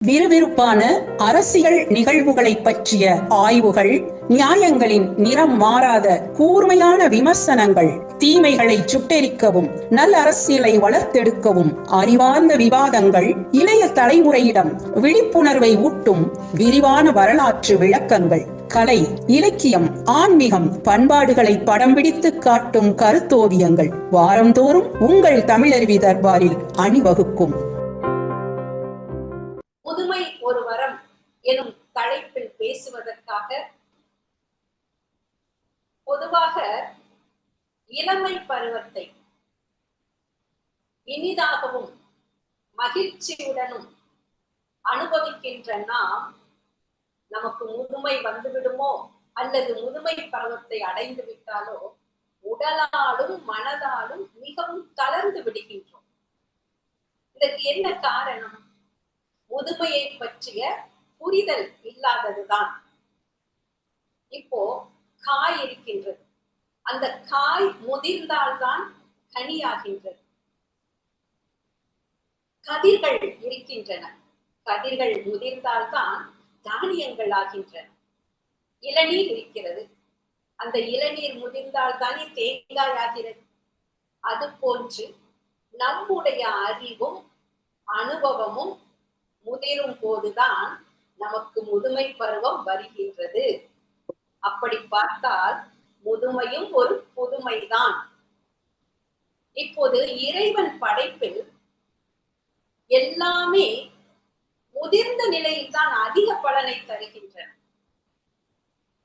விறுவிறுப்பான அரசியல் நிகழ்வுகளை பற்றிய ஆய்வுகள், நியாயங்களின் நிறம் மாறாத கூர்மையான விமர்சனங்கள், தீமைகளை சுட்டெரிக்கவும் நல்ல அரசியலை வளர்த்தெடுக்கவும் அறிவார்ந்த விவாதங்கள், இளைய தலைமுறையிடம் விழிப்புணர்வை ஊட்டும் விரிவான வரலாற்று விளக்கங்கள், கலை, இலக்கியம், ஆன்மீகம், பண்பாடுகளை படம் பிடித்து காட்டும் கருத்தோவியங்கள் வாரந்தோறும் உங்கள் தமிழருவி தர்பாரில் அணிவகுக்கும். புதுமை ஒரு வரம் எனும் தலைப்பில் பேசுவதற்காக பொதுவாக இளமை பருவத்தை இனிதாகவும் மகிழ்ச்சியுடனும் அனுபவிக்கின்ற நாம், நமக்கு முதுமை வந்துவிடுமோ அல்லது முதுமை பருவத்தை அடைந்து விட்டாலோ உடலாலும் மனதாலும் மிகவும் தளர்ந்து விடுகின்றோம். இதற்கு என்ன காரணம்? முதுமையை பற்றிய புரிதல் இல்லாததுதான். இப்போ காய் இருக்கின்றது, அந்த காய் முதிர்ந்தால்தான் கனியாகின்றது. கதிர்கள் இருக்கின்றன, கதிர்கள் முதிர்ந்தால்தான் தானியங்கள் ஆகின்றன. இளநீர் இருக்கிறது, அந்த இளநீர் முதிர்ந்தால்தானே தேங்காய் ஆகிறது. அது போன்று நம்முடைய அறிவும் அனுபவமும் முதிரும் போதுதான் நமக்கு முதுமை பருவம் வருகின்றது. அப்படி பார்த்தால் முதுமையும் ஒரு புதுமைதான். இப்போது இறைவன் படைப்பில் எல்லாமே முதிர்ந்த நிலையில் தான் அதிக பலனை தருகின்றன.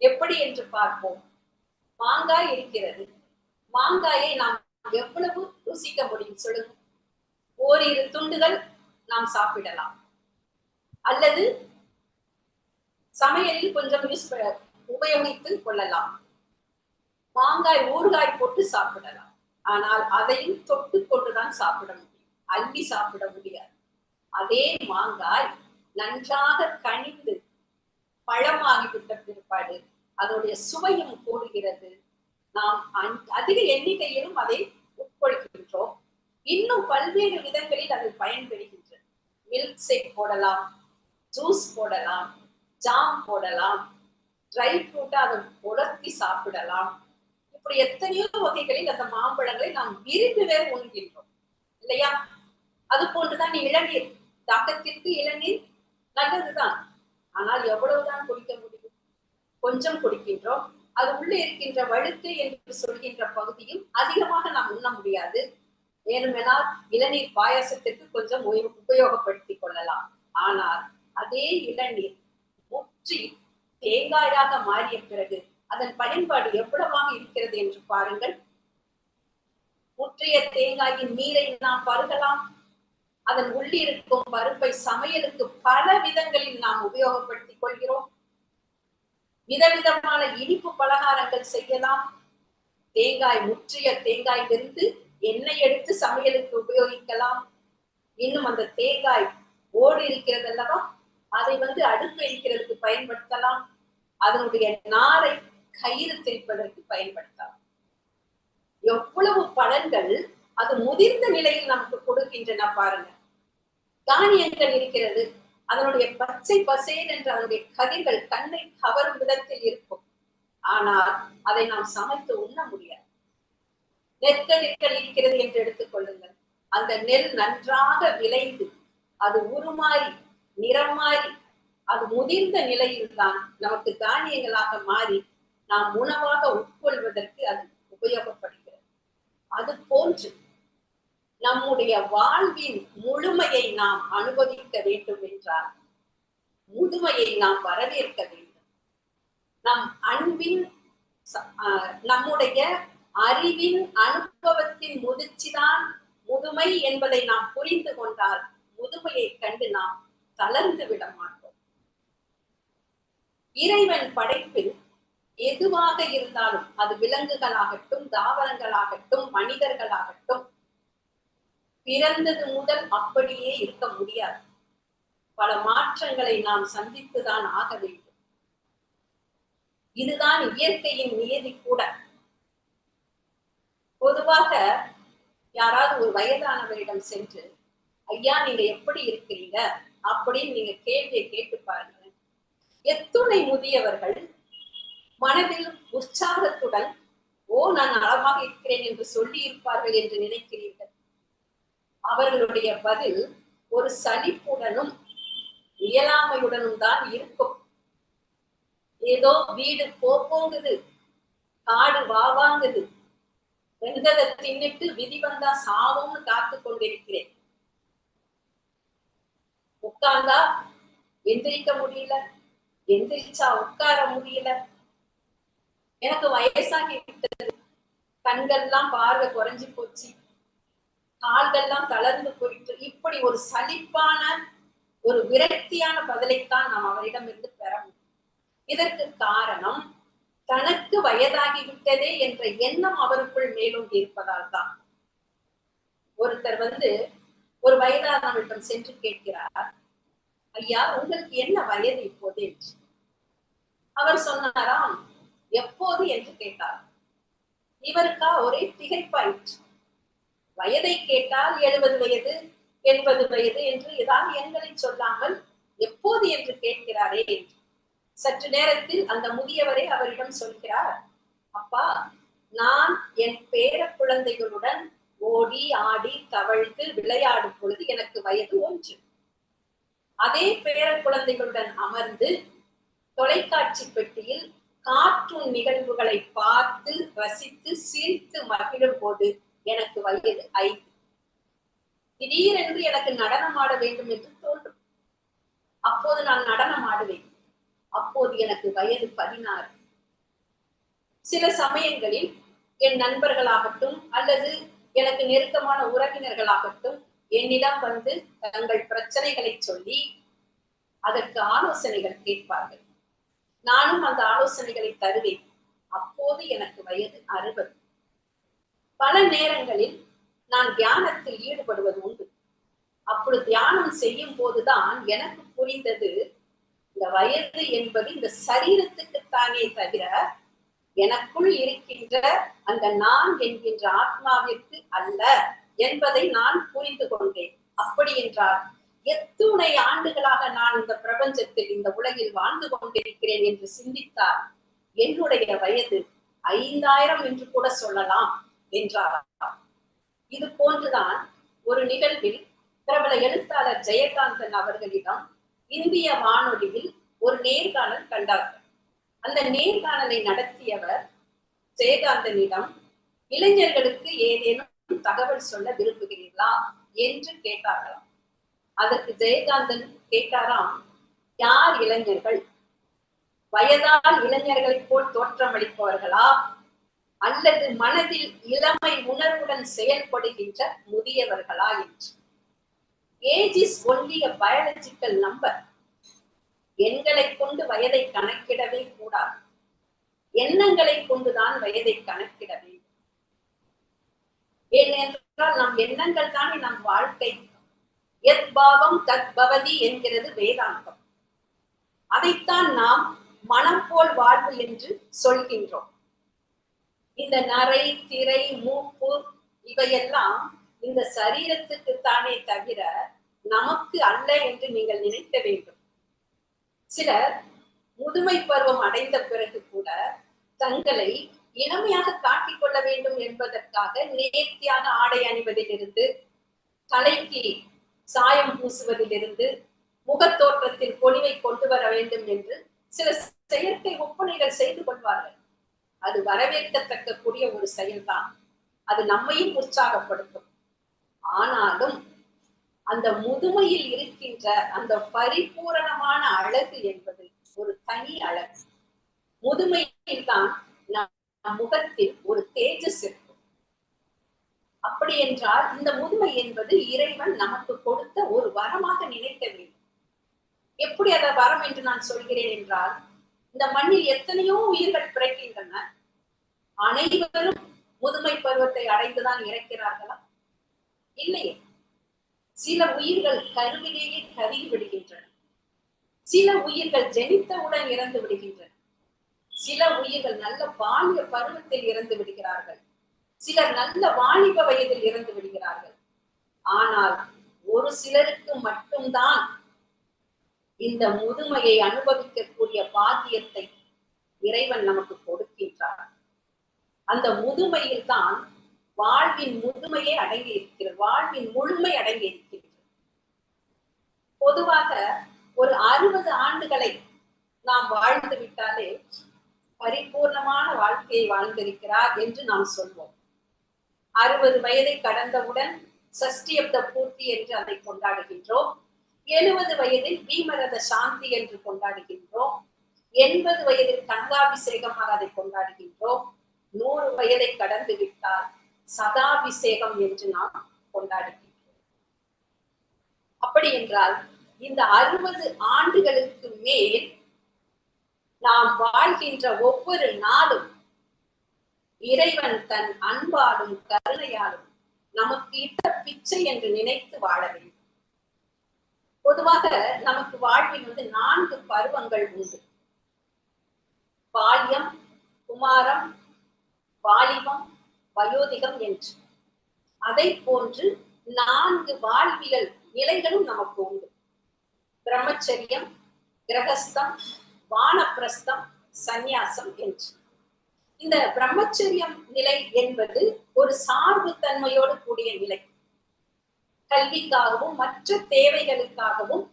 எப்படி என்று பார்ப்போம். மாங்காய் இருக்கிறது, மாங்காயை நாம் எவ்வளவு ருசிக்க முடியும் சொல்லுங்க? ஓரிரு துண்டுகள் நாம் சாப்பிடலாம், அல்லது சமையலில் கொஞ்சம் உபயோகித்துக் கொள்ளலாம். மாங்காய் ஊறுகாய் போட்டு சாப்பிடலாம், ஆனால் அதையும் தொட்டு கொண்டுதான் சாப்பிட முடியும், அள்ளி சாப்பிட முடியாது. அதே மாங்காய் நன்றாக கனிந்து பழமாகிவிட்ட பிற்பாடு அதோடைய சுவையும் கூடுகிறது. நாம் அதிக எண்ணிக்கையிலும் அதை உட்கொள்கின்றோம். இன்னும் பல்வேறு விதங்களில் அது பயன்பெறுகின்றது. மில்க் ஷேக் போடலாம், ஜூஸ் போடலாம், ஜாம் போடலாம், ட்ரை ஃப்ரூட்டா அதை உலர்த்தி சாப்பிடலாம். இப்படி எத்தனையோ வகைகளில் அந்த மாம்பழங்களை நாம் விரும்பவே உண்கின்றோம், இல்லையா? அது போன்றுதான் இளநீர். தாகத்திற்கு இளநீர் நல்லதுதான், ஆனால் எவ்வளவுதான் குடிக்க முடியும்? கொஞ்சம் குடிக்கின்றோம். அது உள்ளே இருக்கின்ற வழுக்கு என்று சொல்கின்ற பகுதியும் அதிகமாக நாம் உண்ண முடியாது. வேணுமெனால் இளநீர் பாயாசத்திற்கு கொஞ்சம் உபயோகப்படுத்திக் கொள்ளலாம். ஆனால் அதே இளநீர் முற்றி தேங்காயாக மாறிய பிறகு அதன் பயன்பாடு எவ்வளவாக இருக்கிறது என்று பாருங்கள். முற்றிய தேங்காயின் நீரை நாம் பருகலாம். அதன் உள்ளிருக்கும் பருப்பை சமையலுக்கு பல விதங்களில் நாம் உபயோகப்படுத்திக் கொள்கிறோம். விதவிதமான இனிப்பு பலகாரங்கள் செய்யலாம். தேங்காய், முற்றிய தேங்காயிலிருந்து எண்ணெய் எடுத்து சமையலுக்கு உபயோகிக்கலாம். இன்னும் அந்த தேங்காய் ஓடு இருக்கிறது அல்லவா, அதை அடுப்பு எரிக்கிறதுக்கு பயன்படுத்தலாம். அதனுடைய நாரை கயிறு திரிப்பதற்கு பயன்படுத்தலாம். எவ்வளவு பலன்கள் அது முதிர்ந்த நிலையில் நமக்கு கொடுக்கின்றன பாருங்க. தானியங்கள் இருக்கிறது, அதனுடைய பச்சை பசேல் என்ற அதனுடைய கதிர்கள் கண்ணை கவரும் விதத்தில் இருக்கும். ஆனால் அதை நாம் சமைத்து உண்ண முடியாது. நெற்கதிர்கள் இருக்கிறது என்று எடுத்துக் கொள்ளுங்கள். அந்த நெல் நன்றாக விளைந்து அது உருமாறி நிறம் மாறி அது முதிர்ந்த நிலையில் தான் நமக்கு தானியங்களாக மாறி நாம் உணவாக உட்கொள்வதற்கு அது உபயோகப்படுகிறது. அது போன்று நம்முடைய வாழ்வின் முழுமையை நாம் அனுபவிக்க வேண்டும் என்றால் முதுமையை நாம் வரவேற்க வேண்டும். நம் அன்பின், நம்முடைய அறிவின், அனுபவத்தின் முதிர்ச்சிதான் முதுமை என்பதை நாம் புரிந்து கொண்டால் முதுமையை கண்டு நாம் தளர்ந்து விட மாட்டோம். இறைவன் படைப்பில் எதுவாக இருந்தாலும், அது விலங்குகளாகட்டும், தாவரங்களாகட்டும், மனிதர்களாகட்டும், பிறந்தது முதல் அப்படியே இருக்க முடியாது. பல மாற்றங்களை நாம் சந்தித்துதான் ஆக வேண்டும். இதுதான் இயற்கையின் நியதி கூட. பொதுவாக யாராவது ஒரு வயதானவரிடம் சென்று, ஐயா நீங்க எப்படி இருக்கிறீங்க அப்படின்னு நீங்க கேள்வியை கேட்டு பாருங்க. எத்துணை முதியவர்கள் மனதில் உற்சாகத்துடன் நான் நலமாக இருக்கிறேன் என்று சொல்லி இருப்பார்கள் என்று நினைக்கிறீர்கள்? அவர்களுடைய பதில் ஒரு சலிப்புடனும் இயலாமையுடனும் தான் இருக்கும். ஏதோ வீடு போங்குது, காடு வாங்குது, வெந்ததை தின்னுட்டு விதி வந்தா சாவும்னு காத்து கொண்டிருக்கிறேன். உட்கார்ந்தா எந்திரிக்க முடியல, எந்திரிச்சா உட்கார முடியல, எனக்கு வயசாகி விட்டது, கண்கள்லாம் பார்வை குறைஞ்சு போச்சு, கால்கள்லாம் தளர்ந்து போயிட்டு, இப்படி ஒரு சலிப்பான ஒரு விரக்தியான பதிலைத்தான் நாம் அவரிடமிருந்து பெற முடியும். இதற்கு காரணம் தனக்கு வயதாகிவிட்டதே என்ற எண்ணம் அவருக்குள் மேலும் இருப்பதால் தான். ஒருத்தர் ஒரு வயதானவரிடம் சென்று கேட்கிறார், ஐயா உங்களுக்கு என்ன வயது இப்போது என்று. அவர் சொன்னாராம், எப்போது என்று கேட்டார். இவருக்கா ஒரே திகைப்பாயிற்று. வயதை கேட்டால் 70 வயது 80 வயது என்று ஏதாவது எண்களை சொல்லாமல் எப்போது என்று கேட்கிறாரே என்று. சற்று நேரத்தில் அந்த முதியவரே அவரிடம் சொல்கிறார், அப்பா நான் என் பேர குழந்தைகளுடன் ஓடி ஆடி தவழ்ந்து விளையாடும் பொழுது எனக்கு வயது 1. அதே பேர குழந்தைகளுடன் அமர்ந்து தொலைக்காட்சி பெட்டியில் கார்ட்டூன் நிகழ்வுகளை பார்த்து ரசித்து சிரித்து மகிழும் போது எனக்கு வயது 5. திடீரென்று எனக்கு நடனம் ஆட வேண்டும் என்று தோன்றும். அப்போது நான் நடனம் ஆடுவேன். அப்போது எனக்கு வயது 16. சில சமயங்களில் என் நண்பர்களாகட்டும் அல்லது எனக்கு நெருக்கமான உறவினர்களாகட்டும் என்னிடம் தங்கள் பிரச்சனைகளை சொல்லி அதற்கு ஆலோசனைகள் கேட்பார்கள். நானும் அந்த ஆலோசனைகளை தருவேன். அப்போது எனக்கு வயது 60. பல நேரங்களில் நான் தியானத்தில் ஈடுபடுவது உண்டு. அப்படி தியானம் செய்யும் போதுதான் எனக்கு புரிந்தது, இந்த வயது என்பது இந்த சரீரத்துக்குத்தானே தவிர எனக்குள் இருக்கின்ற அந்த நான் என்கின்ற ஆத்மாவிற்கு அல்ல என்பதை நான் புரிந்து கொண்டேன். அப்படி என்றால் எத்துணை ஆண்டுகளாக நான் இந்த பிரபஞ்சத்தில் இந்த உலகில் வாழ்ந்து கொண்டிருக்கிறேன் என்று சிந்தித்தால் என்னுடைய வயது 5000 என்று கூட சொல்லலாம் என்றார். இது போன்றுதான் ஒரு நிகழ்வில் பிரபல எழுத்தாளர் ஜெயகாந்தன் அவர்களிடம் இந்திய வானொலியில் ஒரு நேர்காணல் கண்டார்கள். அந்த நேர்காணலை நடத்தியவர் ஜெயகாந்தனிடம் இளைஞர்களுக்கு ஏதேனும் தகவல் சொல்ல விரும்புகிறீர்களா என்று கேட்டார்களாம். அதற்கு ஜெயகாந்தன் கேட்டாராம், யார் இளைஞர்கள்? வயதால் இளைஞர்களைப் போல் தோற்றமளிப்பவர்களா அல்லது மனதில் இளமை உணர்வுடன் செயல்படுகின்ற முதியவர்களா என்று. Age is only a biological number. எண்களை கொண்டு வயதை கணக்கிடவே கூடாது. எண்ணங்களை கொண்டுதான் வயதை கணக்கிட வேண்டும். ஏனென்றால் நம் எண்ணங்கள் தானே நம் வாழ்க்கை. எத் பாவம் தத் பவதி என்கிறது வேதாந்தம். அதைத்தான் நாம் மனம் போல் வாழ்வு என்று சொல்கின்றோம். இந்த நரை திரை மூப்பு இவையெல்லாம் இந்த சரீரத்துக்கு தானே தவிர நமக்கு அல்ல என்று நீங்கள் நினைக்க வேண்டும். சிலர் முதுமை பருவம் அடைந்த பிறகு கூட தங்களை இளமையாக காட்டிக்கொள்ள வேண்டும் என்பதற்காக நேர்த்தியாக ஆடை அணிவதிலிருந்து, தலைக்கு சாயம் பூசுவதிலிருந்து, முகத்தோற்றத்தில் பொலிவை கொண்டு வர வேண்டும் என்று சில செயற்கை ஒப்பனைகள் செய்து கொள்வார்கள். அது வரவேற்கத்தக்க கூடிய ஒரு செயல்தான். அது நம்மையும் உற்சாகப்படுத்தும். ஆனாலும் அந்த முதுமையில் இருக்கின்ற அந்த பரிபூரணமான அழகு என்பது ஒரு தனி அழகு. முதுமையில் தான் நம் முகத்தில் ஒரு தேஜஸ் இருக்கும். அப்படி என்றால் இந்த முதுமை என்பது இறைவன் நமக்கு கொடுத்த ஒரு வரமாக நினைக்க வேண்டும். எப்படி அதை வரம் என்று நான் சொல்கிறேன் என்றால், இந்த மண்ணில் எத்தனையோ உயிர்கள் பிறக்கின்றன. அனைவரும் முதுமை பருவத்தை அடைந்துதான் இறக்கிறார்களா? இல்லையே. சில உயிர்கள் கருவிலேயே கருகி விடுகின்றன. சில உயிர்கள் ஜெனித்தவுடன் இறந்து விடுகின்றன. சில உயிர்கள் நல்ல பாலிய பருவத்தில் இறந்து விடுகிறார்கள். சிலர் நல்ல வாலிப வயதில் இறந்து விடுகிறார்கள். ஆனால் ஒரு சிலருக்கு மட்டும்தான் இந்த முதுமையை அனுபவிக்கக்கூடிய பாக்கியத்தை இறைவன் நமக்கு கொடுக்கின்றார். அந்த முதுமையில் தான் வாழ்வின் முதுமையே அடங்கி இருக்கிறது, வாழ்வின் முழுமை அடங்கி இருக்கிறது. பொதுவாக ஒரு 60 ஆண்டுகளை நாம் வாழ்ந்து விட்டாலே பரிபூர்ணமான வாழ்க்கையை வாழ்ந்திருக்கிறார் என்று நாம் சொல்வோம். 60 வயதை கடந்தவுடன் சஷ்டியப்த பூர்த்தி என்று அதை கொண்டாடுகின்றோம். 70 வயதில் பீமரத சாந்தி என்று கொண்டாடுகின்றோம். 80 வயதில் கங்காபிஷேகமாக அதை கொண்டாடுகின்றோம். 100 வயதை கடந்து விட்டால் சதாபிஷேகம் என்று நாம் கொண்டாடுகின்றோம். அப்படி என்றால் இந்த 60 ஆண்டுகளுக்கு மேல் நாம் வாழ்கின்ற ஒவ்வொரு நாளும் இறைவன் தன் அன்பாலும் கருணையாலும் நமக்கு இட்ட பிச்சை என்று நினைத்து வாழ வேண்டும். பொதுவாக நமக்கு வாழ்வில் 4 பருவங்கள் உண்டு. பால்யம், குமாரம், வாலிபம், வயோதிகம் என்று. அதை போன்று 4 வாழ்வியல் நிலைகளும் நமக்கு உண்டு. பிரம்மச்சரியம், கிரகஸ்தம், வானப்பிரஸ்தம், சந்நியாசம் என்று. இந்த பிரம்மச்சரியம் நிலை என்பது ஒரு சார்பு தன்மையோடு கூடிய நிலை. கல்விக்காகவும் மற்ற தேவைகளுக்காகவும்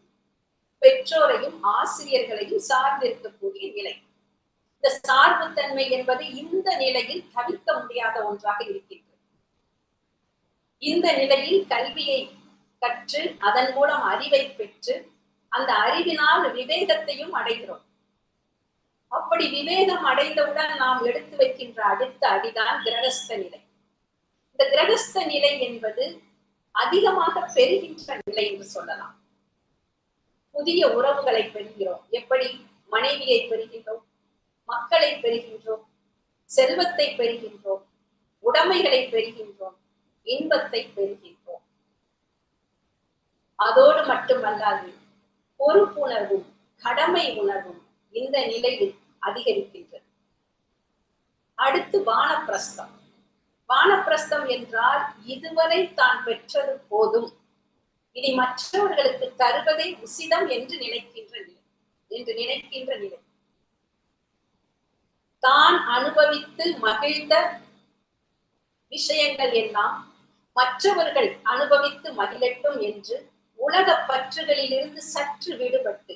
பெற்றோரையும் ஆசிரியர்களையும் சார்ந்திருக்கக்கூடிய நிலை. இந்த சார்பு தன்மை என்பது இந்த நிலையில் தவிர்க்க முடியாத ஒன்றாக இருக்கின்றது. இந்த நிலையில் கல்வியை கற்று அதன் மூலம் அறிவை பெற்று அந்த அறிவினால் விவேகத்தையும் அடைகிறோம். அப்படி விவேகம் அடைந்தவுடன் நாம் எடுத்து வைக்கின்ற அடுத்த அடிதான் கிரகஸ்த நிலை. இந்த கிரகஸ்த நிலை என்பது அதிகமாக பெறுகின்ற நிலை என்று சொல்லலாம். புதிய உறவுகளை பெறுகிறோம். எப்படி? மனைவியை பெறுகின்றோம், மக்களை பெறுகின்றோம், செல்வத்தை பெறுகின்றோம், உடைமைகளை பெறுகின்றோம், இன்பத்தை பெறுகின்றோம். அதோடு மட்டுமல்லாது பொறுப்புணர்வும் கடமை உணர்வும் இந்த நிலையில் அதிகரிக்கின்றது. அடுத்து வானப்பிரஸ்தம். வானப்பிரஸ்தம் என்றால் இதுவரை தான் பெற்றது போதும், இனி மற்றவர்களுக்கு தருவதை உசிதம் என்று நினைக்கின்ற நிலை. தான் அனுபவித்து மகிழ்ந்த விஷயங்கள் எல்லாம் மற்றவர்கள் அனுபவித்து மகிழட்டும் என்று உலக பற்றுகளிலிருந்து சற்று விடுபட்டு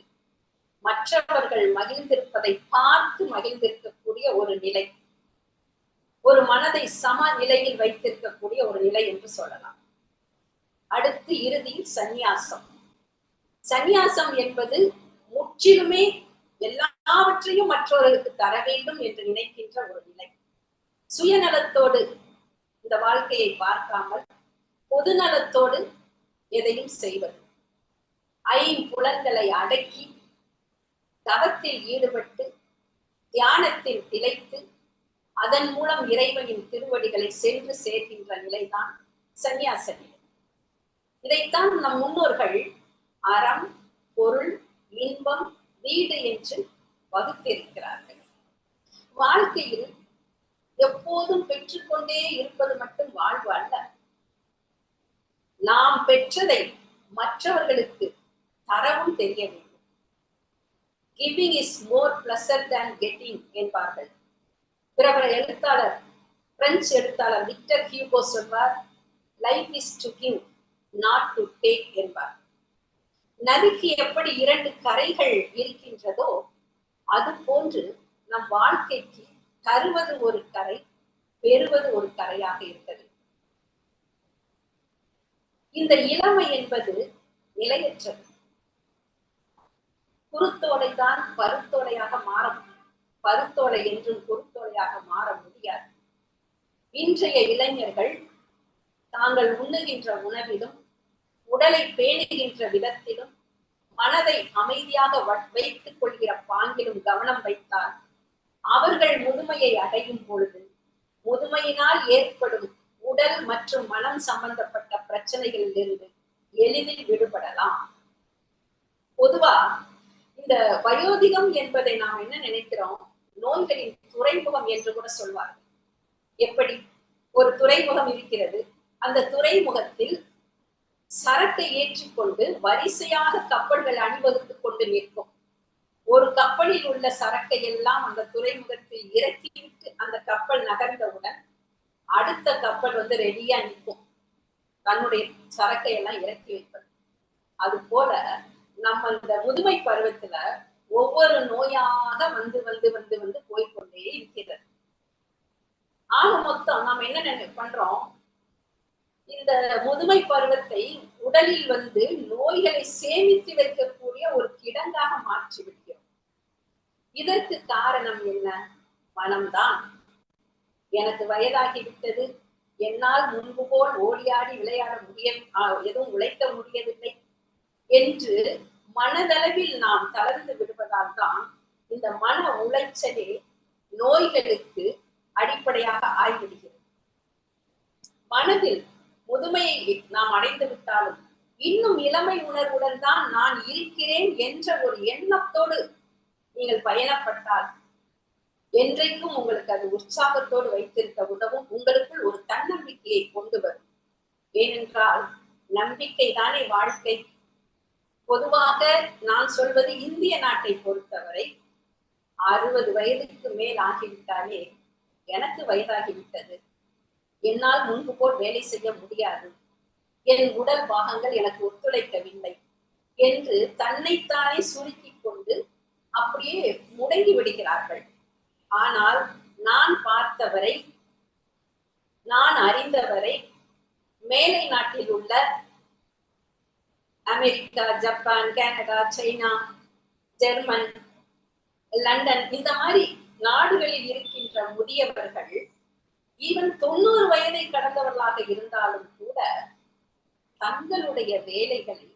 மற்றவர்கள் மகிழ்ந்திருப்பதை பார்த்து மகிழ்ந்திருக்கக்கூடிய ஒரு நிலை, ஒரு மனதை சம நிலையில் வைத்திருக்கக்கூடிய ஒரு நிலை என்று சொல்லலாம். அடுத்து இறுதியில் சந்நியாசம். சந்நியாசம் என்பது முற்றிலுமே எல்லாவற்றையும் மற்றவர்களுக்கு தர வேண்டும் என்று நினைக்கின்ற ஒரு நிலை. சுயநலத்தோடு இந்த வாழ்க்கையை பார்க்காமல் பொதுநலத்தோடு எதையும் செய்வது, ஐம்புலன்களை அடக்கி தவத்தில் ஈடுபட்டு தியானத்தில் திளைத்து அதன் மூலம் இறைவனின் திருவடிகளை சென்று சேர்க்கின்ற நிலைதான் சந்நியாச நிலை. இதைத்தான் நம் முன்னோர்கள் அறம், பொருள், இன்பம், வீடு என்று வகுத்திருக்கிறார்கள். வாழ்க்கையில் எப்போதும் பெற்றுக்கொண்டே இருப்பது மட்டும் வாழ்வு அல்ல. நாம் பெற்றதை மற்றவர்களுக்கு தரவும் தெரிய வேண்டும். Giving is more pleasure than getting என்பார்கள். பிரபல எழுத்தாளர், பிரெஞ்சு எழுத்தாளர் விக்டர் ஹியூகோ சொல்வார், life is to give not to take என்பார். நதிக்கு எப்படி 2 கரைகள் இருக்கின்றதோ அது போன்று நம் வாழ்க்கைக்கு தருவது ஒரு கரை, பெறுவது ஒரு கரையாக இருக்கிறது. இந்த இளமை என்பது நிலையற்றது. குருத்தோலைதான் பருத்தோலையாக மாற முடியும், பருத்தோலை என்றும் குருத்தோலையாக மாற முடியாது. இன்றைய இளைஞர்கள் தாங்கள் உண்ணுகின்ற உணவிலும் உடலை பேணுகின்ற விதத்திலும் மனதை அமைதியாக வைத்துக் கொள்கிற பாங்கிலும் கவனம் வைத்தால் அவர்கள் முதுமையை அடையும் பொழுது முதுமையினால் ஏற்படும் உடல் மற்றும் மனம் சம்பந்தப்பட்ட பிரச்சனைகளில் இருந்து எளிதில் விடுபடலாம். பொதுவா இந்த வயோதிகம் என்பதை நாம் என்ன நினைக்கிறோம், நோய்களின் துறைமுகம் என்று கூட சொல்வார்கள். எப்படி? ஒரு துறைமுகம் இருக்கிறது, அந்த துறைமுகத்தில் சரக்கை ஏற்றிக்கொண்டு வரிசையாக கப்பல்கள் அணிவகுத்துக் கொண்டு நிற்கும். ஒரு கப்பலில் உள்ள சரக்கை எல்லாம் அந்த துறைமுகத்தில் இறக்கிவிட்டு அந்த கப்பல் நகர்ந்தவுடன் அடுத்த கப்பல் ரெடியா நிற்கும், தன்னுடைய சரக்கை எல்லாம் இறக்கி வைப்பது. அது போல நம்ம இந்த முதுமை பருவத்துல ஒவ்வொரு நோயாக வந்து வந்து வந்து வந்து போய்கொண்டே இருக்கிறது. ஆக மொத்தம் நாம் என்ன பண்றோம், இந்த முதுமை பருவத்தை உடலில் நோய்களை சேமித்து வைக்கக்கூடிய ஒரு கிடங்காக மாற்றி விடுகிறோம். இதற்கு காரணம் என்ன? மனம்தான். எனக்கு வயதாகிவிட்டது, என்னால் முன்பு போல் ஓடியாடி விளையாட எதுவும் உழைக்க முடியவில்லை என்று மனதளவில் நாம் தளர்ந்து விடுவதால் தான் இந்த மன உளைச்சலே நோய்களுக்கு அடிப்படையாக ஆய்விடுகிறது. மனதில் முதுமையை நாம் அடைந்து விட்டாலும் இன்னும் இளமை உணர்வுடன் தான் நான் இருக்கிறேன் என்ற ஒரு எண்ணத்தோடு நீங்கள் பயணப்பட்டால் என்றைக்கும் உங்களுக்கு அது உற்சாகத்தோடு வைத்திருக்க உதவும். உங்களுக்குள் ஒரு தன்னம்பிக்கையை கொண்டு வரும். ஏனென்றால் நம்பிக்கை தானே வாழ்க்கை. பொதுவாக நான் சொல்வது இந்திய நாட்டை பொறுத்தவரை 60 வயதுக்கு மேல் ஆகிவிட்டாலே எனக்கு வயதாகிவிட்டது, என்னால் முன்பு போல் வேலை செய்ய முடியாது, என் உடல் பாகங்கள் எனக்கு ஒத்துழைக்கவில்லை என்று தன்னைத்தானே சுருக்கிக் கொண்டு அப்படியே முடங்கி விடுகிறார்கள். ஆனால் நான் பார்த்தவரை, நான் அறிந்தவரை, மேலை நாட்டில் உள்ள America, Japan, Canada, China, German, London இந்த மாதிரி நாடுகளில் இருக்கின்ற முதியவர்கள் ஈவன் 90 வயதை கடந்தவர்களாக இருந்தாலும் கூட தங்களுடைய வேலைகளை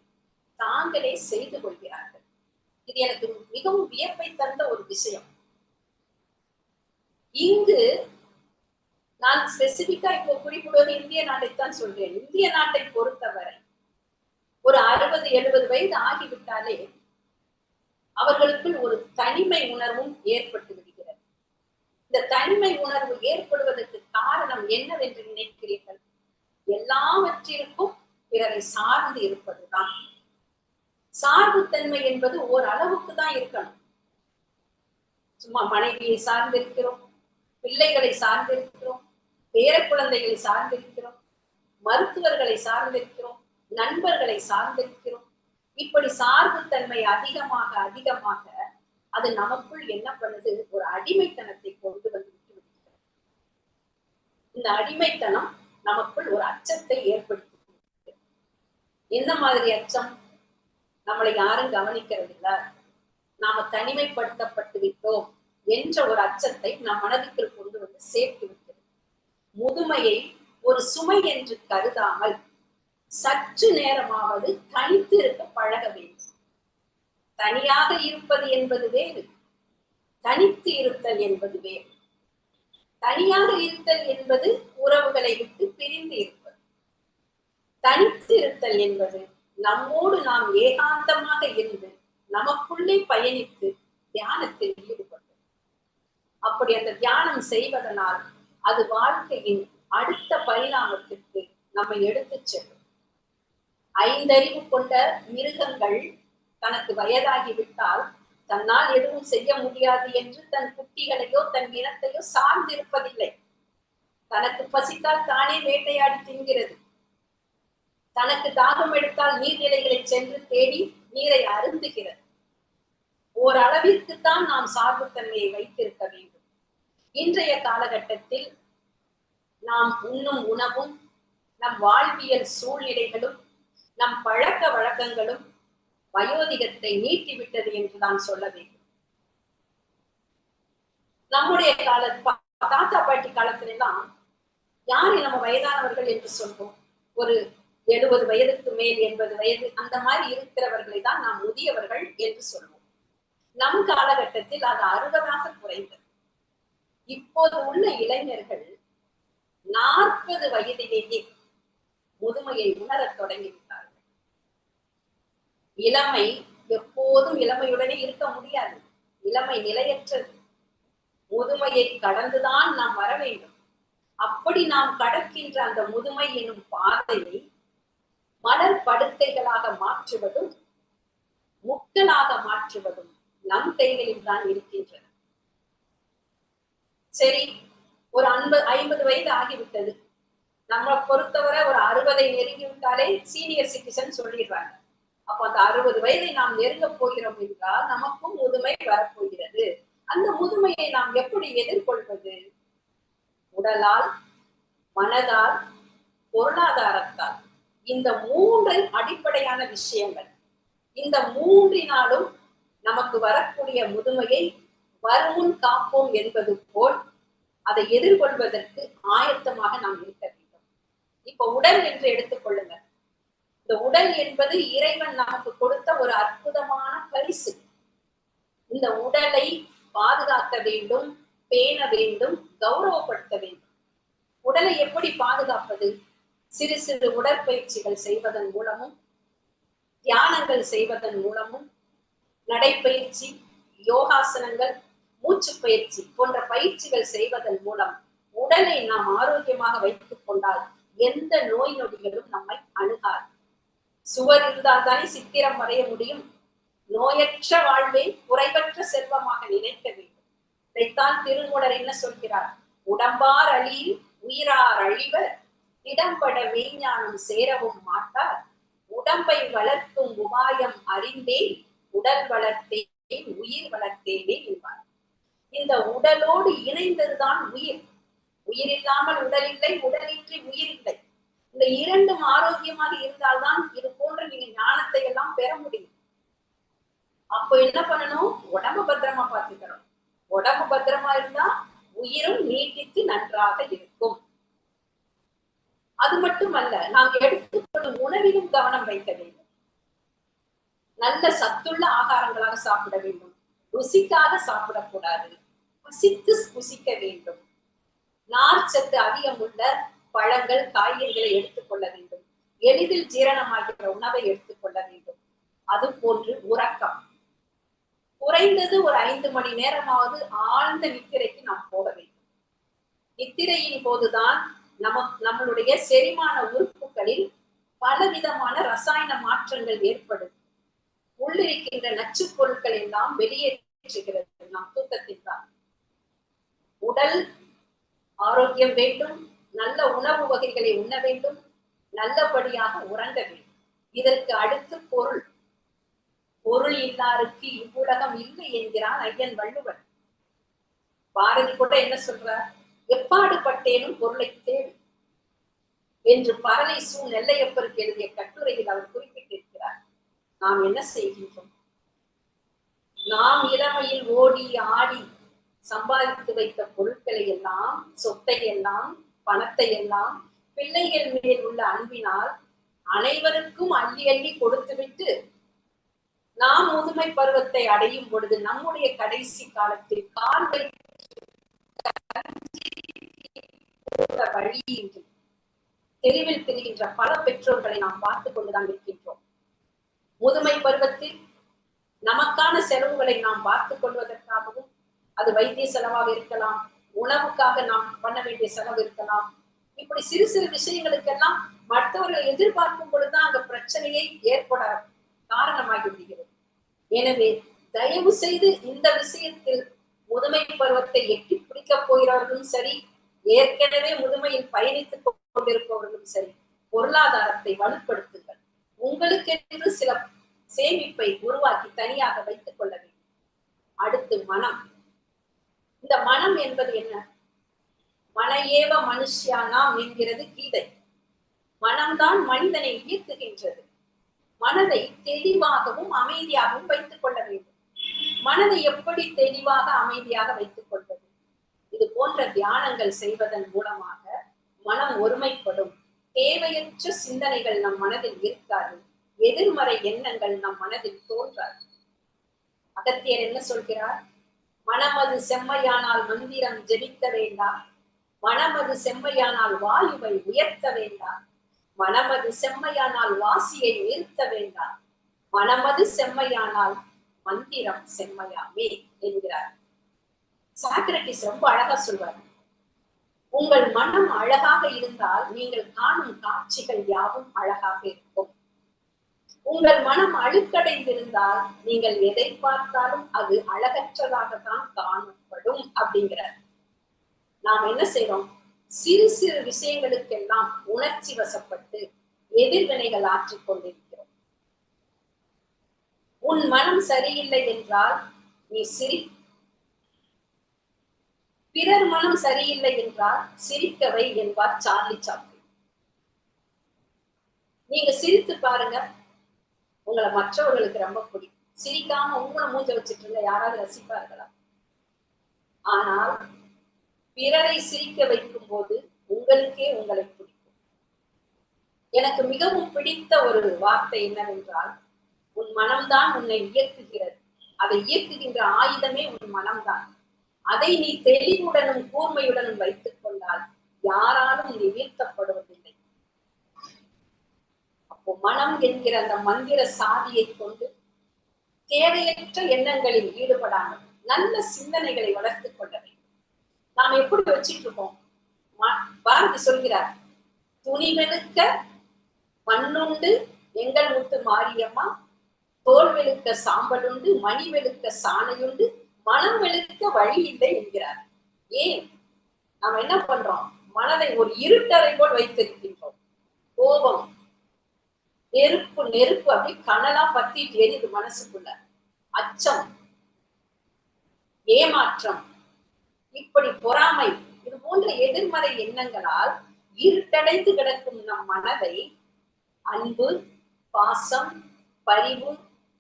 தாங்களே செய்து கொள்கிறார்கள். இது எனக்கு மிகவும் வியப்பை தந்த ஒரு விஷயம். இங்கு நான் ஸ்பெசிபிக்கா இப்போ குறிப்பிடுவது இந்திய நாட்டைத்தான் சொல்றேன். இந்திய நாட்டை பொறுத்தவரை ஒரு 60-70 வயது ஆகிவிட்டாலே அவர்களுக்குள் ஒரு தனிமை உணர்வும் ஏற்பட்டு விடுகிறது. இந்த தனிமை உணர்வு ஏற்படுவதற்கு காரணம் என்னவென்று நினைக்கிறீர்கள்? எல்லாவற்றிற்கும் பிறரை சார்ந்து இருப்பதுதான். சார்புத்தன்மை என்பது ஓரளவுக்கு தான் இருக்கணும். சும்மா மனைவியை சார்ந்திருக்கிறோம், பிள்ளைகளை சார்ந்திருக்கிறோம், பேர குழந்தைகளை சார்ந்திருக்கிறோம், மருத்துவர்களை சார்ந்திருக்கிறோம், நண்பர்களை சார்ந்திருக்கிறோம். இப்படி சார்புத்தன்மை அதிகமாக அதிகமாக அது நமக்குள் என்ன பண்ணுது? ஒரு அடிமைத்தனத்தை கொண்டு வந்து விட்டு விடுகிறது. இந்த அடிமைத்தனம் நமக்குள் ஒரு அச்சத்தை ஏற்படுத்தி. என்ன மாதிரி அச்சம்? நம்மளை யாரும் கவனிக்கிறது இல்லை, நாம தனிமைப்படுத்தப்பட்டு விட்டோம் என்ற ஒரு அச்சத்தை நம் மனதுக்குள் கொண்டு வந்து சேர்த்து விட்டது. முதுமையை ஒரு சுமை என்று கருதாமல் சற்று நேரமாவது தனித்து இருக்க பழக வேண்டும். தனியாக இருப்பது என்பது வேறு, தனித்து இருத்தல் என்பது வேறு. தனியாக இருத்தல் என்பது உறவுகளை விட்டு பிரிந்து இருப்பது. தனித்து இருத்தல் என்பது நம்மோடு நாம் ஏகாந்தமாக இருந்து நமக்குள்ளே பயணித்து தியானத்தில் ஈடுபடும். அப்படி அந்த தியானம் செய்வதனால் அது வாழ்க்கையின் அடுத்த பரிணாமத்திற்கு நம்மை எடுத்துச் செல்லும். 5 அறிவு கொண்ட மிருகங்கள் தனக்கு வயதாகிவிட்டால் தன்னால் எதுவும் செய்ய முடியாது என்று தன் குட்டிகளையோ தன் இனத்தையோ சார்ந்திருப்பதில்லை. தனக்கு பசித்தால் தானே வேட்டையாடி தின்கிறது. தனக்கு தாகம் எடுத்தால் நீர்நிலைகளை சென்று தேடி நீரை அருந்துகிறது. ஓரளவிற்குத்தான் நாம் சார்புத்தன்மையை வைத்திருக்க வேண்டும். இன்றைய காலகட்டத்தில் நாம் உண்ணும் உணவும், நம் வாழ்வியல் சூழ்நிலைகளும், நம் பழக்க வழக்கங்களும் வயோதிகத்தை நீட்டிவிட்டது என்று நான் சொல்ல வேண்டும். நம்முடைய தாத்தா பாட்டி காலத்துல எல்லாம் யாரை நம்ம வயதானவர்கள் என்று சொல்வோம்? ஒரு 70 வயதுக்கு மேல் 80 வயது அந்த மாதிரி இருக்கிறவர்களை தான் நாம் முதியவர்கள் என்று சொல்வோம். நம் காலகட்டத்தில் அது 60ஆக குறைந்தது. இப்போது உள்ள இளைஞர்கள் 40 வயதிலேயே முதுமையை உணரத் தொடங்கிவிட்டார்கள். இளமை எப்போதும் இளமையுடனே இருக்க முடியாது. இளமை நிலையற்றது. முதுமையை கடந்துதான் நாம் வர வேண்டும். அப்படி நாம் கடக்கின்ற அந்த முதுமை எனும் பாதையை மலர் படுக்கைகளாக மாற்றுவதும் முட்களாக மாற்றுவதும் நம் கைகளில் தான் இருக்கின்றன. சரி, ஒரு 50 வயது ஆகிவிட்டது. நம்ம பொறுத்தவரை ஒரு 60 நெருங்கி விட்டாலே சீனியர் சிட்டிசன் சொல்லிடுறாங்க. அப்ப அந்த 60 வயதை நாம் நெருங்க போகிறோம் என்றால் நமக்கும் முதுமை வரப்போகிறது. அந்த முதுமையை நாம் எப்படி எதிர்கொள்வது? உடலால், மனதால், பொருளாதாரத்தால். இந்த 3 அடிப்படையான விஷயங்கள். இந்த 3னாலும் நமக்கு வரக்கூடிய முதுமையை வருமுன் காப்போம் என்பது போல் அதை எதிர்கொள்வதற்கு ஆயத்தமாக நாம் இருக்க வேண்டும். இப்ப உடல் என்று எடுத்துக்கொள்ளுங்க. இந்த உடல் என்பது இறைவன் நமக்கு கொடுத்த ஒரு அற்புதமான பரிசு. இந்த உடலை பாதுகாக்க வேண்டும், பேண வேண்டும், கௌரவப்படுத்த வேண்டும். உடலை எப்படி பாதுகாப்பது? சிறு சிறு உடற்பயிற்சிகள் செய்வதன் மூலமும், தியானங்கள் செய்வதன் மூலமும், நடைப்பயிற்சி, யோகாசனங்கள், மூச்சு பயிற்சி போன்ற பயிற்சிகள் செய்வதன் மூலம் உடலை நாம் ஆரோக்கியமாக வைத்துக் கொண்டால் எந்த நோய் நொடிகளும் நம்மை அணுகாது. சுவர் இருந்தால் தானே சித்திரம் வரைய முடியும். நோயற்ற வாழ்வை குறைவற்ற செல்வமாக நினைக்க வேண்டும். இதைத்தான் திருமூலர் என்ன சொல்கிறார்? உடம்பார் அழியில் உயிரார் அழிவர், இடம்பட மெய்ஞானம் சேரவும் மாட்டார், உடம்பை வளர்க்கும் உபாயம் அறிந்தேன், உடல் வளர்த்தேன், உயிர் வளர்த்தேனே என்பார். இந்த உடலோடு இணைந்ததுதான் உயிர். உயிர் இல்லாமல் உடல் இல்லை, உடலின்றி உயிர் இல்லை. இந்த 2ம் ஆரோக்கியமாக இருந்தால்தான் இது போன்ற நீங்க ஞானத்தை எல்லாம் பெற முடியும். அப்போ என்ன பண்ணணும்? உடம்பு பத்திரமா பார்த்துக்கணும். உடம்பு பத்திரமா இருந்தா உயிரும் நீட்டித்து நன்றாக இருக்கும். அது மட்டுமல்ல, நாம் எடுத்துக்கொள்ளும் உணவிலும் கவனம் வைக்க வேண்டும். நல்ல சத்துள்ள ஆகாரங்களாக சாப்பிட வேண்டும். ருசிக்காக சாப்பிடக்கூடாது. பசித்து புசிக்க வேண்டும். நார்ச்சத்து அதிகம் உள்ள பழங்கள், காய்கறிகளை எடுத்துக்கொள்ள வேண்டும். எளிதில் ஜீரணமாகிற உணவை எடுத்துக்கொள்ள வேண்டும். அது போன்று உறக்கம். குறைந்தது ஒரு 5 மணி நேரமாவது ஆழ்ந்த நித்திரைக்கு நாம் போக வேண்டும். நித்திரையின் போதுதான் நம்மளுடைய செரிமான உறுப்புகளில் பலவிதமான ரசாயன மாற்றங்கள் ஏற்படும். உள்ளிருக்கின்ற நச்சு பொருட்கள் எல்லாம் வெளியேற்றுகிறது நம் தூக்கத்தில் தான். உடல் ஆரோக்கியம் வேண்டும், நல்ல உணவு வகைகளை உண்ண வேண்டும், நல்லபடியாக உறங்க வேண்டும். இதற்கு அடுத்து பொருள். பொருள் இல்லாருக்கு இவ்வுலகம் இல்லை என்கிறான் ஐயன் வள்ளுவன். பாரதி கூட என்ன சொல்றார்? எப்பாடு பட்டேனும் பொருளை தேடு என்று பரலை சூ நெல்லையப்பருக்கு எழுதிய கட்டுரையில் அவர் குறிப்பிட்டிருக்கிறார். நாம் என்ன செய்கின்றோம்? நாம் இளமையில் ஓடி ஆடி சம்பாதித்து வைத்த பொருட்களை எல்லாம், சொத்தை எல்லாம், பணத்தை எல்லாம் பிள்ளைகள் மேல் உள்ள அன்பினால் அனைவருக்கும் அள்ளி அள்ளி கொடுத்துவிட்டு நாம் முதுமை பருவத்தை அடையும் பொழுது நம்முடைய கடைசி காலத்தில் கால்கள் வழியின்றி தெருவில் திரிகின்ற பல பெற்றோர்களை நாம் பார்த்துக் கொண்டுதான் இருக்கின்றோம். முதுமை பருவத்தில் நமக்கான செலவுகளை நாம் பார்த்துக் கொள்வதற்காகவும், அது வைத்திய செலவாக இருக்கலாம், உணவுக்காக நாம் பண்ண வேண்டிய செலவு இருக்கலாம். இப்படி சிறு சிறு விஷயங்களுக்கெல்லாம் மற்றவர்களை எதிர்பார்க்கும் பொழுதுதான் அந்த பிரச்சனையை ஏற்பட காரணமாகி விடுகிறது. எனவே தயவு செய்து இந்த விஷயத்தில் முதுமை பருவத்தை எட்டி பிடிக்கப் போகிறவர்களும் சரி, ஏற்கனவே முதுமையில் பயணித்துக் கொண்டிருப்பவர்களும் சரி, பொருளாதாரத்தை வலுப்படுத்துங்கள். உங்களுக்கென்று சில சேமிப்பை உருவாக்கி தனியாக வைத்துக் கொள்ள வேண்டும். அடுத்து மனம். இந்த மனம் என்பது என்ன? மனையேவ மனுஷ்யானாம் என்கிறது கீதை. மனம்தான் மனிதனை இயக்குகின்றது. மனதை தெளிவாகவும் அமைதியாகவும் வைத்துக் கொள்ள வேண்டும். மனதை எப்படி தெளிவாக அமைதியாக வைத்துக் கொள்வது? இது போன்ற தியானங்கள் செய்வதன் மூலமாக மனம் ஒருமைப்படும். தேவையற்ற சிந்தனைகள் நம் மனதில் இருக்காது. எதிர்மறை எண்ணங்கள் நம் மனதில் தோன்றாது. அகத்தியர் என்ன சொல்கிறார்? மனமது செம்மையானால் மந்திரம் ஜெபிக்க வேண்டாம், மனமது செம்மையானால் வாயுவை உயர்த்த வேண்டாம், மனமது செம்மையானால் வாசியை நிறுத்த வேண்டாம், மனமது செம்மையானால் மந்திரம் செம்மையாமே என்கிறார். சாக்ரட்டிஸ் ரொம்ப அழகா சொல்வார். உங்கள் மனம் அழகாக இருந்தால் நீங்கள் காணும் காட்சிகள் யாவும் அழகாக இருக்கும். உங்கள் மனம் அழுக்கடைந்திருந்தால் நீங்கள் எதை பார்த்தாலும் அது அழகற்றதாகத்தான் காணப்படும் அப்படிங்கிறார். நாம் என்ன செய்றோம்? சிறு சிறு விஷயங்களுக்கெல்லாம் உணர்ச்சி வசப்பட்டு எதிர்வினைகள் ஆற்றிக் கொண்டிருக்கிறோம். உன் மனம் சரியில்லை என்றால் நீ சிரி. பிறர் மனம் சரியில்லை என்றால் சிரிக்கவை என்பார் சார்லி சாப்ளின். நீங்க சிரித்து பாருங்க, உங்களை மற்றவர்களுக்கு ரொம்ப பிடிக்கும். சிரிக்காம உங்களை மூஞ்ச வச்சுட்டு இருந்த யாராவது ரசிப்பார்களா? ஆனால் பிறரை சிரிக்க வைக்கும் போது உங்களுக்கே உங்களை பிடிக்கும். எனக்கு மிகவும் பிடித்த ஒரு வார்த்தை என்னவென்றால், உன் மனம்தான் உன்னை இயக்குகிறது. அதை இயக்குகின்ற ஆயுதமே உன் மனம்தான். அதை நீ தெளிவுடனும் கூர்மையுடனும் வைத்துக் கொண்டால் யாராலும் நீ வீழ்த்தப்படுவதில்லை. அப்போ மனம் என்கிற அந்த மந்திர சாதியை கொண்டு தேவையற்ற எண்ணங்களில் ஈடுபடாமல் நல்ல சிந்தனைகளை வளர்த்துக் கொள்ள வேண்டும். நாம் எப்படி வச்சிட்டு இருக்கோம்? பாரதி சொல்கிறார், துணி வெளுக்க மண்ணுண்டு எங்கள் முத்து மாரியம்மா, தோல் வெளுக்க சாம்பலுண்டு, மணி வெளுக்க சாணையுண்டு, மனம் வெளுக்க வழி இல்லை என்கிறார். ஏன் நாம் என்ன பண்றோம்? மனதை ஒரு இருட்டறை போல் வைத்திருக்கின்றோம். கோபம், நெருப்பு நெருப்பு அப்படி கனலா பத்திட்டு எரியுது மனசுக்குள்ள. அச்சம், ஏமாற்றம், இப்படி பொறாமை, இது போன்ற எதிர்மறை எண்ணங்களால் இருட்டடைந்து கிடக்கும் நம் மனதை அன்பு, பாசம், பரிவு,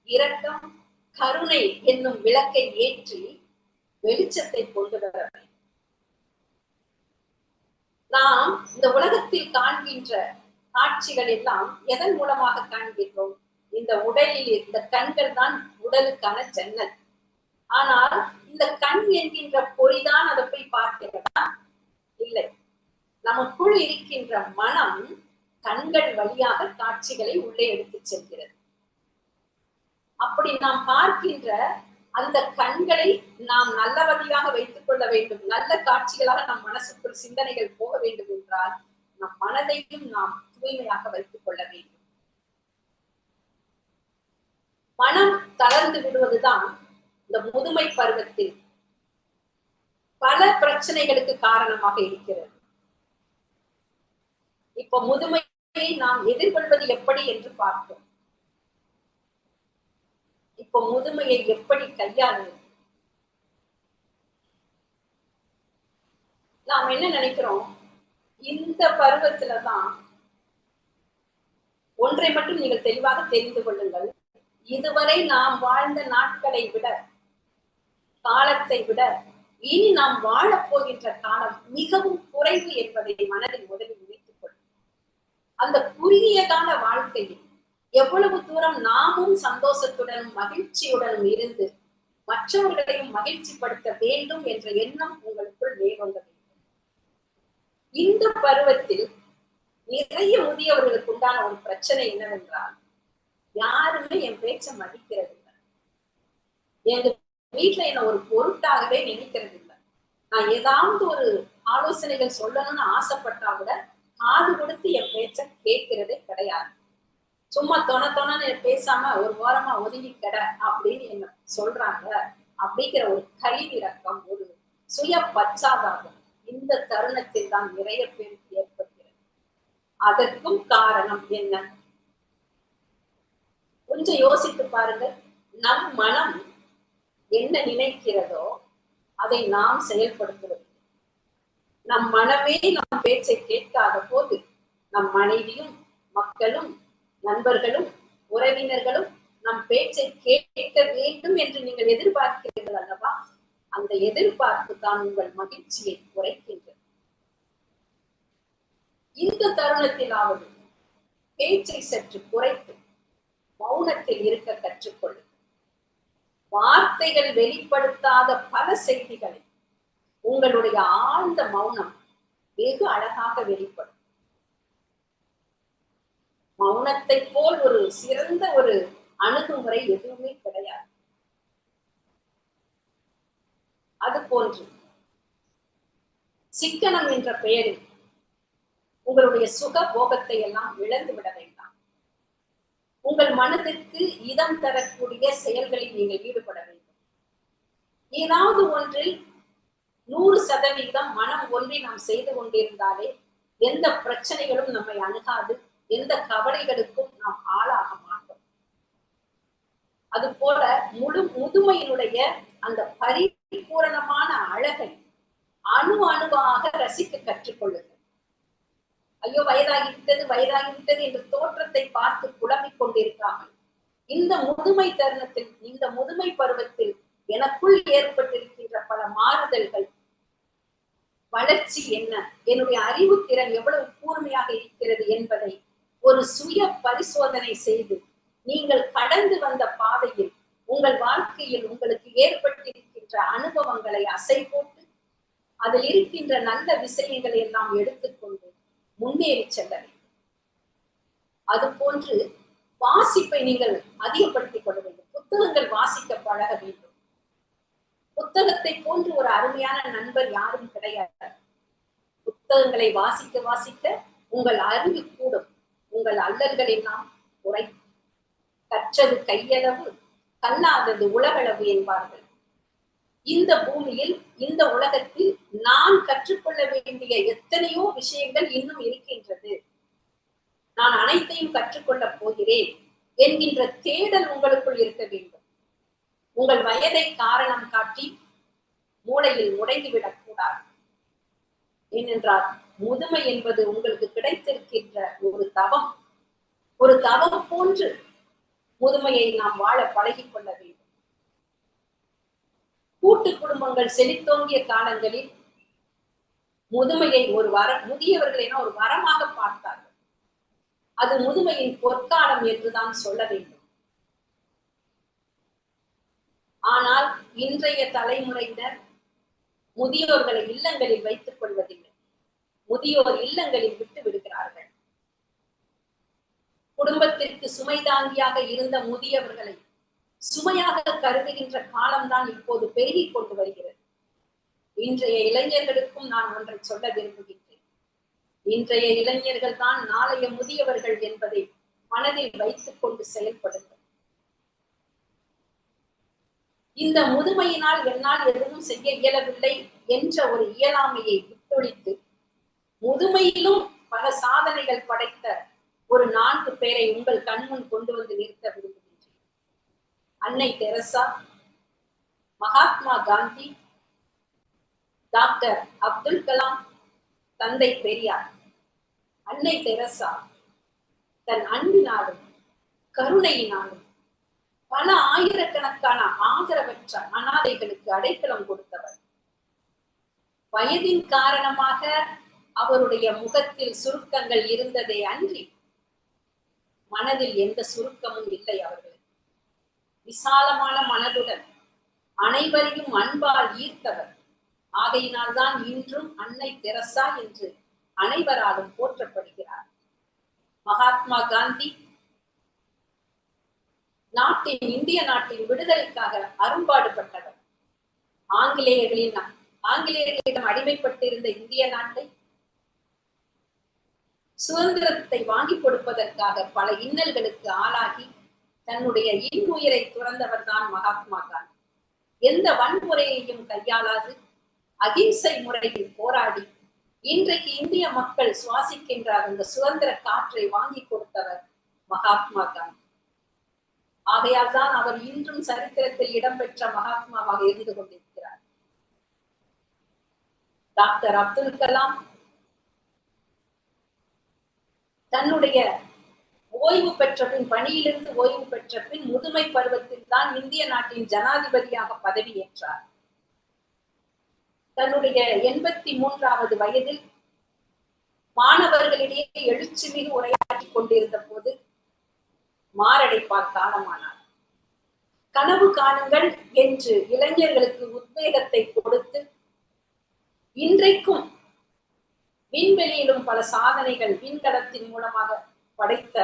இரக்கம், கருணை என்னும் விளக்கை ஏற்றி வெளிச்சத்தை கொண்டு வர வேண்டும். நாம் இந்த உலகத்தில் காண்கின்ற காட்சிகள் எல்லாம் எதன் மூலமாக காண்கின்றோம்? இந்த உடலில் இந்த கண்கள் தான் உடலுக்கான ஜன்னல். ஆனால் இந்த கண் என்கின்ற பொறிதான் அதை போய் பார்க்கிறதா? இல்லை. நமக்குள் இருக்கின்ற மனம் கண்கள் வழியாக காட்சிகளை உள்ளே எடுத்து செல்கிறது. அப்படி நாம் பார்க்கின்ற அந்த கண்களை நாம் நல்ல வழியாக வைத்துக் கொள்ள வேண்டும். நல்ல காட்சிகளாக நம் மனசுக்குள் சிந்தனைகள் போக வேண்டும் என்றால் நம் மனதையும் நாம் தூய்மையாக வைத்துக் கொள்ள வேண்டும். மனம் தளர்ந்து விடுவதுதான் இந்த முதுமை பருவத்தில் பல பிரச்சனைகளுக்கு காரணமாக இருக்கிறது. இப்ப முதுமையை நாம் எதிர்கொள்வது எப்படி என்று பார்த்தோம். இப்ப முதுமையை எப்படி கையாளுவது? நாம் என்ன நினைக்கிறோம்? இந்த பருவத்துலதான் ஒன்றை மட்டும் நீங்கள் தெளிவாக தெரிந்து கொள்ளுங்கள். இதுவரை நாம் வாழ்ந்த நாட்களை விட, காலத்தை விட இனி நாம் வாழப் போகின்ற காலம் மிகவும் குறைவு என்பதை மனதில் முதலில் நினைத்துக் கொள்ளும். அந்த குறுகிய கால வாழ்க்கையில் எவ்வளவு தூரம் நாமும் சந்தோஷத்துடனும் மகிழ்ச்சியுடனும் இருந்து மற்றவர்களையும் மகிழ்ச்சிப்படுத்த வேண்டும் என்ற எண்ணம் உங்களுக்குள் மேற்கொள்ள வேண்டும். இந்த பருவத்தில் நிறைய முதியவர்களுக்கு உண்டான ஒரு பிரச்சனை என்னவென்றால், யாருமே என் பேச்ச மதிக்கிறது இல்லை. எங்க வீட்டுல என்ன ஒரு பொருட்டாகவே நினைக்கிறது இல்லை. நான் ஏதாவது ஒரு ஆலோசனைகள் சொல்லணும்னு ஆசைப்பட்டா கூட காது கொடுத்து என் பேச்ச கேட்கிறதே கிடையாது. சும்மா தொணன்னு பேசாம ஒரு ஓரமா ஒதுங்கி கிட அப்படின்னு என்ன சொல்றாங்க அப்படிங்கிற ஒரு கழிவிறக்கம், ஒரு சுய பச்சாதாபம் இந்த தருணத்தில் தான் நிறைய பேருக்கு ஏற்படுகிறது. அதற்கும் காரணம் என்ன? கொஞ்சம் யோசித்து பாருங்கள். நம் மனம் என்ன நினைக்கிறதோ அதை நாம் செயல்படுத்துவது. நம் மனமே நம் பேச்சை கேட்காத போது நம் மனைவியும் மக்களும் நண்பர்களும் உறவினர்களும் நம் பேச்சை கேட்க வேண்டும் என்று நீங்கள் எதிர்பார்க்கிறீர்கள் அல்லவா? அந்த எதிர்பார்ப்பு தான் உங்கள் மகிழ்ச்சியை குறைக்கின்றது. இந்த தருணத்திலாவது பேச்சை சற்று குறைத்து மௌனத்தில் இருக்க கற்றுக்கொள்ளுங்கள். வார்த்தைகள் வெளிப்படுத்தாத பல செய்திகளை உங்களுடைய ஆழ்ந்த மௌனம் வெகு அழகாக வெளிப்படும். மௌனத்தை போல் ஒரு சிறந்த ஒரு அணுகுமுறை எதுவுமே கிடையாது. அது போன்று சிக்கனம் என்ற பெயரில் உங்களுடைய சுக போகத்தை எல்லாம் இழந்து விட வேண்டாம். உங்கள் மனதிற்கு இதம் தரக்கூடிய செயல்களில் நீங்கள் ஈடுபட வேண்டும். ஏதாவது ஒன்றில் 100% மனம் ஒன்றி நாம் செய்து கொண்டிருந்தாலே எந்த பிரச்சனைகளும் நம்மை அணுகாது, எந்த கவலைகளுக்கும் நாம் ஆளாக மாட்டோம். அது போல முதுமையினுடைய அந்த பரிபூரணமான அழகை அணுவாக ரசிக்க கற்றுக்கொள்ளுங்கள். ஐயோ வயதாகிவிட்டது என்று தோற்றத்தை பார்த்து புலம்பிக் கொண்டிருக்காமல், இந்த முதுமை தருணத்தில், இந்த முதுமை பருவத்தில் எனக்குள் ஏற்பட்டிருக்கின்ற பல மாறுதல்கள், வளர்ச்சி என்ன, என்னுடைய அறிவு திறன் எவ்வளவு கூர்மையாக இருக்கிறது என்பதை ஒரு சுய பரிசோதனை செய்து நீங்கள் கடந்து வந்த பாதையில் உங்கள் வாழ்க்கையில் உங்களுக்கு ஏற்பட்டிருக்கின்ற அனுபவங்களை அசை போட்டு அதில் இருக்கின்ற நல்ல விஷயங்களை எல்லாம் எடுத்துக்கொண்டு முன்னேறி செல்ல வேண்டும். அது போன்று வாசிப்பை நீங்கள் அதிகப்படுத்திக் கொள்ள வேண்டும். புத்தகங்கள் வாசிக்க பழக வேண்டும். புத்தகத்தை போன்று ஒரு அருமையான நண்பர் யாரும் கிடையாது. புத்தகங்களை வாசிக்க வாசிக்க உங்கள் அறிவு கூடும், உங்கள் அல்லல்கள் எல்லாம் குறை. கற்றது கையளவு, கல்லாதது உலகளவு என்பார்கள். இந்த பூமியில், இந்த உலகத்தில் நான் கற்றுக்கொள்ள வேண்டிய எத்தனையோ விஷயங்கள் இன்னும் இருக்கின்றது. நான் அனைத்தையும் கற்றுக்கொள்ளப் போகிறேன் என்கின்ற தேடல் உங்களுக்குள் இருக்க வேண்டும். உங்கள் வயதை காரணம் காட்டி மூளையில் முடங்கிவிடக் கூடாது. ஏனென்றால் முதுமை என்பது உங்களுக்கு கிடைத்திருக்கின்ற ஒரு தவம். ஒரு தவம் போன்று முதுமையை நாம் வாழ பழகிக் கொள்ள வேண்டும். கூட்டு குடும்பங்கள் செழித்தோங்கிய காலங்களில் முதுமையை முதியவர்கள் என ஒரு வரமாக பார்த்தார்கள். அது முதுமையின் பொற்காலம் என்றுதான் சொல்ல வேண்டும். ஆனால் இன்றைய தலைமுறையினர் முதியோர்களை இல்லங்களில் வைத்துக் கொள்வதில்லை. முதியோர் இல்லங்களில் விட்டு விடுகிறார்கள். குடும்பத்திற்கு சுமை தாங்கியாக இருந்த முதியவர்களை சுமையாக கருதுகின்ற காலம்தான் இப்போது பெருகிக் கொண்டு வருகிறது. இன்றைய இளைஞர்களுக்கும் நான் ஒன்றை சொல்ல விரும்புகின்றேன். இன்றைய இளைஞர்கள் தான் நாளைய முதியவர்கள் என்பதை மனதில் வைத்துக் கொண்டு செயல்படுங்கள். இந்த முதுமையினால் என்னால் எதுவும் செய்ய இயலவில்லை என்ற ஒரு இயலாமையை விட்டொழித்து முதுமையிலும் பல சாதனைகள் படைத்த ஒரு 4 பேரை உங்கள் கண்முன் கொண்டு வந்து நிறுத்த விரும்புகின்றேன். அன்னை தெரசா, மகாத்மா காந்தி, டாக்டர் அப்துல் கலாம், தந்தை பெரியார். அன்னை தெரசா தன் அன்பினாலும் கருணையினாலும் பல ஆயிரக்கணக்கான ஆதரவற்ற அனாதைகளுக்கு அடைக்கலம் கொடுத்தவர். வயதின் காரணமாக அவருடைய முகத்தில் சுருக்கங்கள் இருந்ததே அன்றி மனதில் எந்த சுருக்கமும் இல்லை. அவர்கள் விசாலமான மனதுடன் அனைவரையும் அன்பால் ஈர்த்தவர். ஆகையினால்தான் இன்றும் அன்னை தெரசா என்று அனைவராலும் போற்றப்படுகிறார். மகாத்மா காந்தி இந்திய நாட்டின் விடுதலைக்காக அரும்பாடுபட்டவர். ஆங்கிலேயர்களிடம் அடிமைப்பட்டிருந்த இந்திய நாட்டை சுதந்திரத்தை வாங்கி கொடுப்பதற்காக பல இன்னல்களுக்கு ஆளாகி தன்னுடைய இன்னுயிரை துறந்தவர் தான் மகாத்மா காந்தி. எந்த வன்முறையையும் கையாளாது அகிம்சை முறையில் போராடி இன்றைக்கு இந்திய மக்கள் சுவாசிக்கின்ற அந்த சுதந்திர காற்றை வாங்கி கொடுத்தவர் மகாத்மா காந்தி. ஆகையால் தான் அவர் இன்றும் சரித்திரத்தில் இடம்பெற்ற மகாத்மாவாக இருந்து கொண்டிருக்கிறார். டாக்டர் அப்துல் கலாம் தன்னுடைய ஓய்வு பெற்ற பின், பணியிலிருந்து ஓய்வு பெற்ற பின் முதுமை பருவத்தில் தான் இந்திய நாட்டின் ஜனாதிபதியாக பதவியேற்றார். தன்னுடைய 83வது வயதில் மாணவர்களிடையே எழுச்சி மிகு உரையாற்றி கொண்டிருந்த போது மாரடைப்பால் காலமானார். கனவு காணுங்கள் என்று இளைஞர்களுக்கு உத்வேகத்தை கொடுத்து இன்றைக்கும் விண்வெளியிலும் பல சாதனைகள் விண்கலத்தின் மூலமாக படைத்த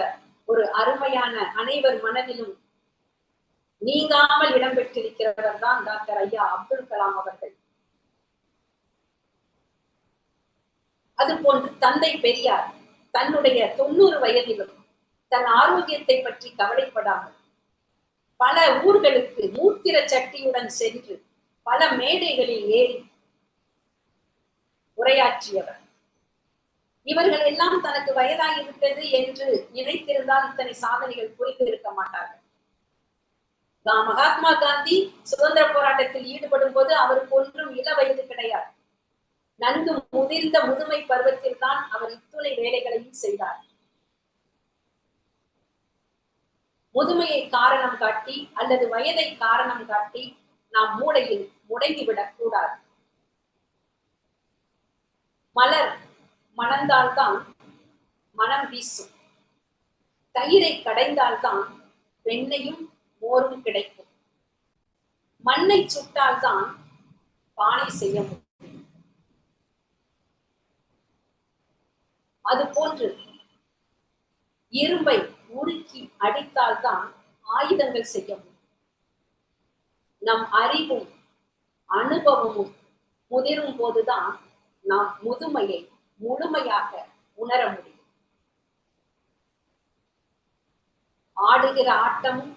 ஒரு அருமையான, அனைவர் மனதிலும் நீங்காமல் இடம்பெற்றிருக்கிறவர் தான் டாக்டர் ஐயா அப்துல் கலாம் அவர்கள். அதுபோன்று தந்தை பெரியார் தன்னுடைய 90 வயதிலும் தன் ஆரோக்கியத்தை பற்றி கவலைப்படாமல் பல ஊர்களுக்கு மூத்திர சட்டியுடன் சென்று பல மேடைகளில் ஏறி உரையாற்றியவர். இவர்கள் எல்லாம் தனக்கு வயதாகிவிட்டது என்று நினைத்திருந்தால் இத்தனை சாதனைகள் புரிந்து இருக்க மாட்டார்கள். மகாத்மா காந்தி சுதந்திர போராட்டத்தில் ஈடுபடும் போது அவருக்கு ஒன்றும் இள வயது கிடையாது. நன்கு முதிர்ந்த முதுமை பருவத்தில் தான் அவர் இத்துணை வேலைகளையும் செய்தார். முதுமையை காரணம் காட்டி அல்லது வயதை காரணம் காட்டி நாம் மூளையில் முடங்கிவிடக் கூடாது. மலர் மணந்தால்தான் மனம் வீசும். தயிரை கடைந்தால்தான் வெண்ணையும் மோரும் கிடைக்கும். மண்ணை சுட்டால்தான் பானை செய்ய முடியும். அதுபோன்று இரும்பை உருக்கி அடித்தால்தான் ஆயுதங்கள் செய்ய முடியும். நம் அறிவும் அனுபவமும் முதிரும் போதுதான் நாம் முதுமையை முழுமையாக உணர முடியும். ஆடுகிற ஆட்டமும்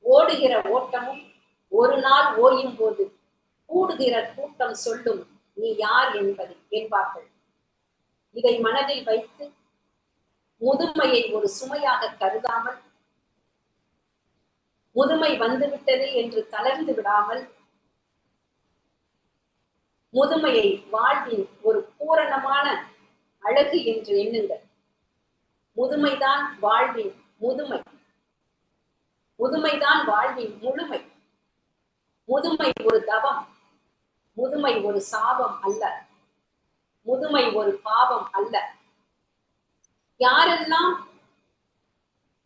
ஓடுகிற ஓட்டமும் ஒரு நாள் ஓயும் போது கூடுகிற கூட்டம் சொல்லும் நீ யார் என்பார்கள். இதை மனதில் வைத்து முதுமையை ஒரு சுமையாக கருதாமல், முதுமை வந்துவிட்டது என்று தளர்ந்து விடாமல், முதுமையை வாழ்வின் ஒரு பூரணமான அழகு என்று எண்ணுங்கள். முதுமைதான் வாழ்வின் முதுமை. முதுமைதான் வாழ்வின் முழுமை. முதுமை ஒரு தவம். முதுமை ஒரு சாபம் அல்ல. முதுமை ஒரு பாவம் அல்ல. யாரெல்லாம்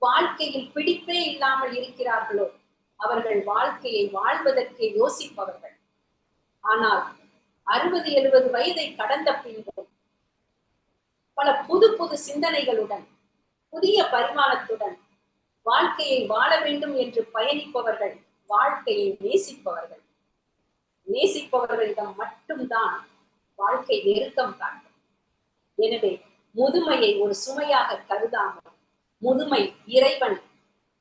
வாழ்க்கையில் பிடிப்பே இல்லாமல் இருக்கிறார்களோ அவர்கள் வாழ்க்கையை வாழ்வதற்கு யோசிப்பவர்கள். ஆனால் 60-70 வயதை கடந்த பின்பும் பல புது புது சிந்தனைகளுடன் புதிய பரிமாணத்துடன் வாழ்க்கையை வாழ வேண்டும் என்று பயணிப்பவர்கள் வாழ்க்கையை நேசிப்பவர்கள். நேசிப்பவர்களிடம் மட்டும்தான் வாழ்க்கை நெருக்கம் காட்டும். எனவே முதுமையை ஒரு சுமையாக கருதாமல், முதுமை இறைவன்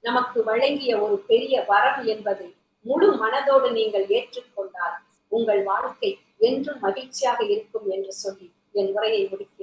நமக்கு வழங்கிய ஒரு பெரிய வரம் என்பதை முழு மனதோடு நீங்கள் ஏற்றுக்கொண்டால் உங்கள் வாழ்க்கை என்றும் மகிழ்ச்சியாக இருக்கும் என்று சொல்லி என் உரையை முடிக்கிறேன்.